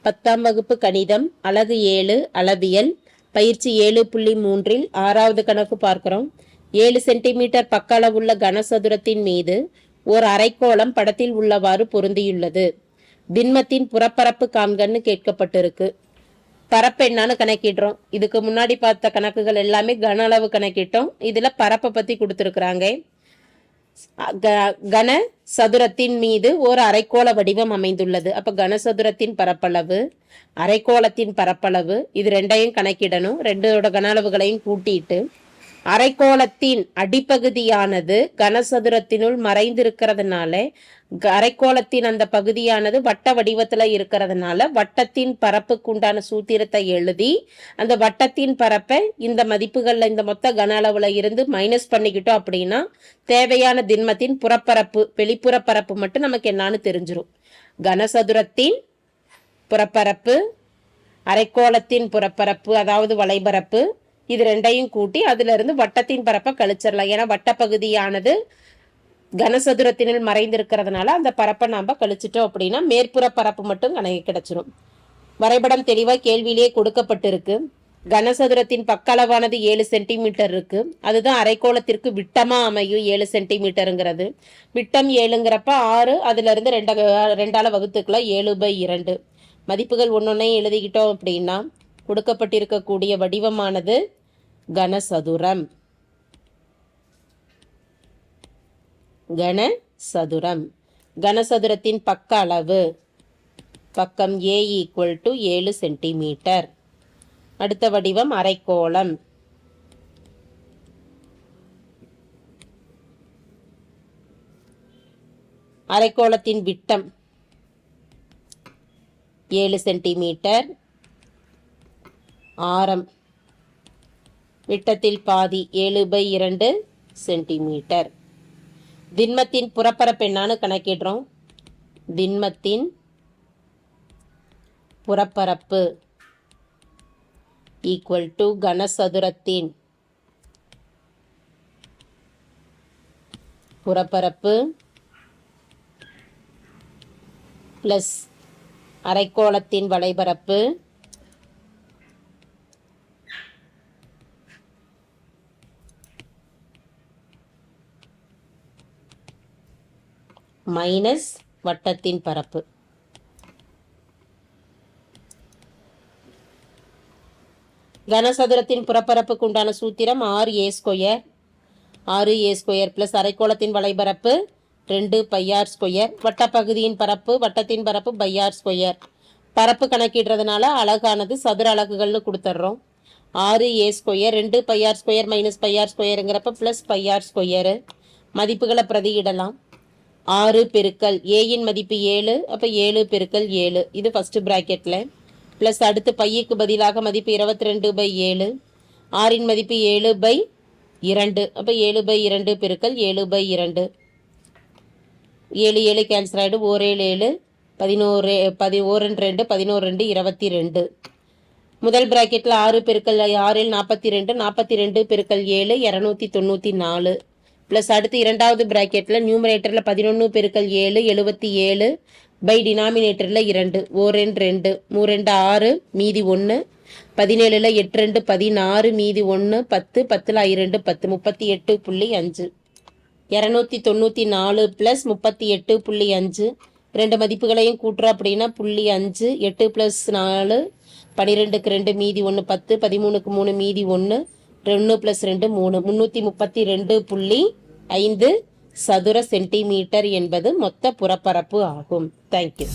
10ஆம் வகுப்பு கணிதம் அலகு 7 அளவியல் பயிற்சி 7.3 ஆறாவது கணக்கு பார்க்கிறோம். 7 சென்டிமீட்டர் பக்க அளவுள்ள கனசதுரத்தின் மீது ஓர் அரைக்கோளம் படத்தில் உள்ளவாறு பொருந்தியுள்ளது. திண்மத்தின் புறப்பரப்பு காண்கன்னு கேட்கப்பட்டிருக்கு. பரப்பு என்னன்னு கணக்கிடுறோம். இதுக்கு முன்னாடி பார்த்த கணக்குகள் எல்லாமே கன அளவு கணக்கிட்டோம். இதுல பரப்பை பத்தி கொடுத்துருக்குறாங்க. கன சதுரத்தின் மீது ஒரு அரைக்கோள வடிவம் அமைந்துள்ளது. அப்ப கனசதுரத்தின் பரப்பளவு, அரைக்கோளத்தின் பரப்பளவு, இது ரெண்டையும் கணக்கிடணும். ரெண்டோட கன அளவுகளையும் கூட்டிட்டு அரைக்கோளத்தின் அடிப்பகுதியானது கனசதுரத்தினுள் மறைந்திருக்கிறதுனால அரைக்கோளத்தின் அந்த பகுதியானது வட்ட வடிவத்துல இருக்கிறதுனால வட்டத்தின் பரப்புக்கு உண்டான சூத்திரத்தை எழுதி அந்த வட்டத்தின் பரப்பை இந்த மதிப்புகள்ல இந்த மொத்த கன அளவுல இருந்து மைனஸ் பண்ணிக்கிட்டோம் அப்படின்னா தேவையான திண்மத்தின் புறப்பரப்பு வெளிப்புற பரப்பு மட்டும் நமக்கு என்னன்னு தெரிஞ்சிடும். கனசதுரத்தின் புறப்பரப்பு, அரைக்கோளத்தின் புறப்பரப்பு அதாவது வளைபரப்பு, இது ரெண்டையும் கூட்டி அதுல இருந்து வட்டத்தின் பரப்பை கழிச்சிடலாம். ஏன்னா வட்ட பகுதியானது கனசதுரத்தினில் மறைந்திருக்கிறதுனால அந்த பரப்பை நாம கழிச்சிட்டோம் அப்படின்னா மேற்புற பரப்பு மட்டும் கணக்கு கிடைச்சிடும். வரைபடம் தெளிவா கேள்வியிலேயே கொடுக்கப்பட்டிருக்கு. கனசதுரத்தின் பக்களவானது 7 சென்டிமீட்டர் இருக்கு. அதுதான் அரைக்கோளத்திற்கு விட்டமா அமையும் 7 சென்டிமீட்டருங்கிறது. விட்டம் 7ங்கிறப்ப 6, அதுல இருந்து 2ஆல வகுத்துக்கலாம் 7/2. மதிப்புகள் ஒன்னொன்னையும் எழுதிக்கிட்டோம் அப்படின்னா கொடுக்கப்பட்டிருக்கக்கூடிய வடிவமானது கனசதுரம். கனசதுரம். கனசதுரத்தின் பக்க அளவு பக்கம் A = 7 சென்டிமீட்டர். அடுத்த வடிவம் அரைக்கோளம். அரைக்கோளத்தின் விட்டம் 7 சென்டிமீட்டர். ஆரம் விட்டத்தில் பாதி 7/2 சென்டிமீட்டர். திண்மத்தின் புறப்பரப்பு என்னன்னு கணக்கிடுறோம். திண்மத்தின் புறப்பரப்பு = கனசதுரத்தின் புறப்பரப்பு பிளஸ் அரைக்கோளத்தின் வளைபரப்பு மைனஸ் வட்டத்தின் பரப்பு. கனசதுரத்தின் புறப்பரப்புக்கு உண்டான சூத்திரம் 6a². 6a² plus அரைக்கோளத்தின் வளைபரப்பு 2πr². வட்டப்பகுதியின் பரப்பு வட்டத்தின் பரப்பு πr². பரப்பு கணக்கிடுறதுனால அலகானது சதுர அலகுகள்னு கொடுத்துட்றோம். 6a² 2πr² minus πr²ங்கிறப்ப plus πr². மதிப்புகளை பிரதியிடலாம். 6 பெருக்கல் ஏயின் மதிப்பு 7, அப்போ 7 பெருக்கல் 7 இது ஃபர்ஸ்ட் பிராக்கெட்ல பிளஸ் அடுத்து பையக்கு பதிலாக மதிப்பு 22/7. ஆரின் மதிப்பு 7/2, அப்போ 7/2 பெருக்கல் 7/2. 7 7 கேன்சல் ஆகிடும். 1 7 7 11 2 22. முதல் பிராக்கெட்ல 6 பெருக்கல் 6 42, 42 பெருக்கல் 7 294. பிளஸ் அடுத்து இரண்டாவது பிராக்கெட்ல நியூமரேட்டர்ல 11 பெருக்கல் 7 77 பை டினாமினேட்டர்ல 2 1 2 3 2 6 மீதி 1 17ல 8 2 16 மீதி 1 10 10ல 2 10 38.5. 294 பிளஸ் 38.5 ரெண்டு மதிப்புகளையும் கூட்டுறோம் அப்படின்னா 0.5. 8 பிளஸ் 4 12க்கு 2 மீதி 1 10 13க்கு 3 மீதி 1 2 பிளஸ் 2 3 332.5 சதுர சென்டிமீட்டர் என்பது மொத்த புறப்பரப்பு ஆகும். தேங்க்யூ.